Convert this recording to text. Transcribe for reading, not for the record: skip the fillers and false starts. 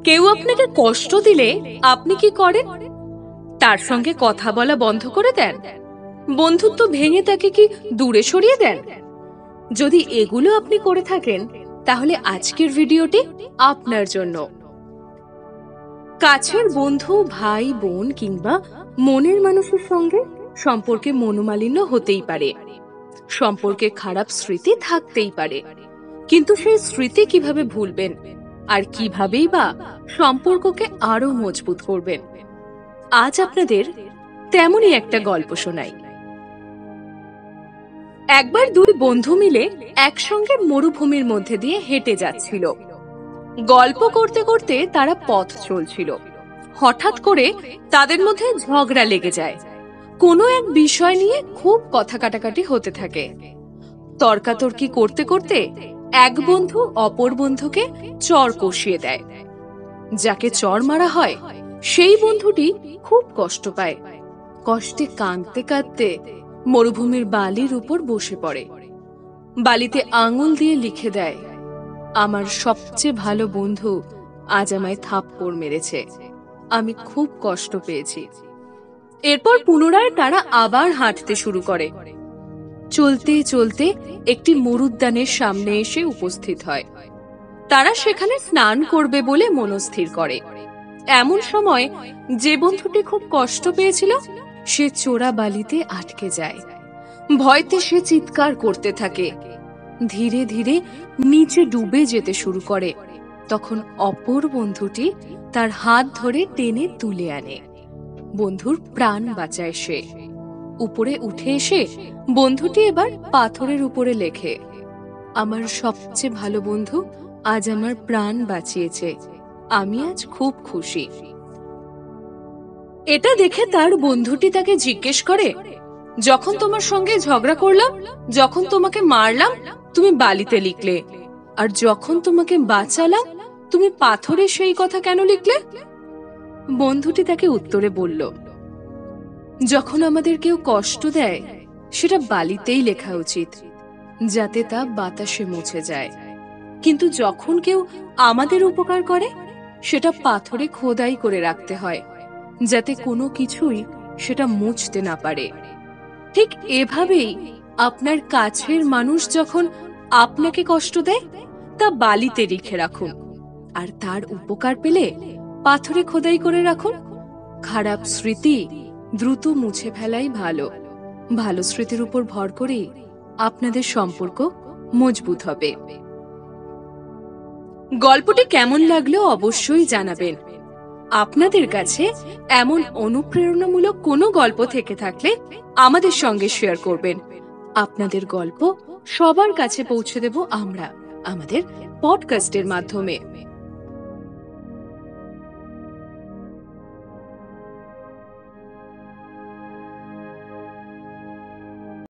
কেউ আপনাকে কষ্ট দিলে আপনি কি করেন? তার সঙ্গে কথা বলা বন্ধ করে দেন? বন্ধুত্ব ভেঙে তাকে কি দূরে সরিয়ে দেন? যদি এগুলো আপনি করে থাকেন, তাহলে আজকের ভিডিওটি আপনার জন্য। কাছের বন্ধু, ভাই, বোন কিংবা মনের মানুষের সঙ্গে সম্পর্কে মনোমালিন্য হতেই পারে, সম্পর্কে খারাপ স্মৃতি থাকতেই পারে, কিন্তু সেই স্মৃতি কিভাবে ভুলবেন আর কিভাবেই বা সম্পর্ককে আরো মজবুত করবেন, আজ আপনাদের তেমনই একটা গল্প শোনাই। একবার দুই বন্ধু মিলে একসঙ্গে মরুভূমির মধ্যে দিয়ে হেঁটে যাচ্ছিল। গল্প করতে করতে তারা পথ চলছিল। হঠাৎ করে তাদের মধ্যে ঝগড়া লেগে যায়। কোনো এক বিষয় নিয়ে খুব কথা কাটাকাটি হতে থাকে। তর্কাতর্কি করতে করতে এক বন্ধু অপর বন্ধুকে চড় কষিয়ে দেয়। যাকে চড় মারা হয় সেই বন্ধুটি খুব কষ্ট পায়। কষ্টে কাঁদতে কাঁদতে মরুভূমির বালির উপর বসে পড়ে। বালিতে আঙুল দিয়ে লিখে দেয়, আমার সবচেয়ে ভালো বন্ধু আজ আমায় থাপ্পড় মেরেছে, আমি খুব কষ্ট পেয়েছি। এরপর পুনরায় তারা আবার হাঁটতে শুরু করে। চলতে চলতে একটি মরুদ্যানের সামনে এসে উপস্থিত হয়। তারা সেখানে স্নান করবে বলে মনস্থির করে। এমন সময় যে বন্ধুটি খুব কষ্ট পেয়েছিল সে চোরা বালিতে আটকে যায়। ভয়তে সে চিৎকার করতে থাকে। ধীরে ধীরে নিচে ডুবে যেতে শুরু করে। তখন অপর বন্ধুটি তার হাত ধরে টেনে তুলে আনে। বন্ধুর প্রাণ বাঁচায় সে। উপরে উঠে এসে বন্ধুটি এবার পাথরের উপরে লেখে, আমার সবচেয়ে ভালো বন্ধু আজ আমার প্রাণ বাঁচিয়েছে, আমি আজ খুব খুশি। এটা দেখে তার বন্ধুটি তাকে জিজ্ঞেস করে, যখন তোমার সঙ্গে ঝগড়া করলাম, যখন তোমাকে মারলাম, তুমি বালিতে লিখলে, আর যখন তোমাকে বাঁচালাম তুমি পাথরে সেই কথা কেন লিখলে? বন্ধুটি তাকে উত্তরে বলল, যখন আমাদের কেউ কষ্ট দেয় সেটা বালিতেই লেখা উচিত, যাতে তা বাতাসে মুছে যায়, কিন্তু যখন কেউ আমাদের উপকার করে সেটা পাথরে খোদাই করে রাখতে হয়, যাতে কোনো কিছুই সেটা মুছতে না পারে। ঠিক এভাবেই আপনার কাছের মানুষ যখন আপনাকে কষ্ট দেয় তা বালিতে লিখে রাখুন, আর তার উপকার পেলে পাথরে খোদাই করে রাখুন। খারাপ স্মৃতি দ্রুত মুছে ফেলাই ভালো। ভালো স্মৃতির উপর ভর করে আপনাদের সম্পর্ক মজবুত হবে। গল্পটি কেমন লাগলো অবশ্যই জানাবেন। আপনাদের কাছে এমন অনুপ্রেরণামূলক কোনো গল্প থেকে থাকলে আমাদের সঙ্গে শেয়ার করবেন। আপনাদের গল্প সবার কাছে পৌঁছে দেব আমরা আমাদের পডকাস্টের মাধ্যমে।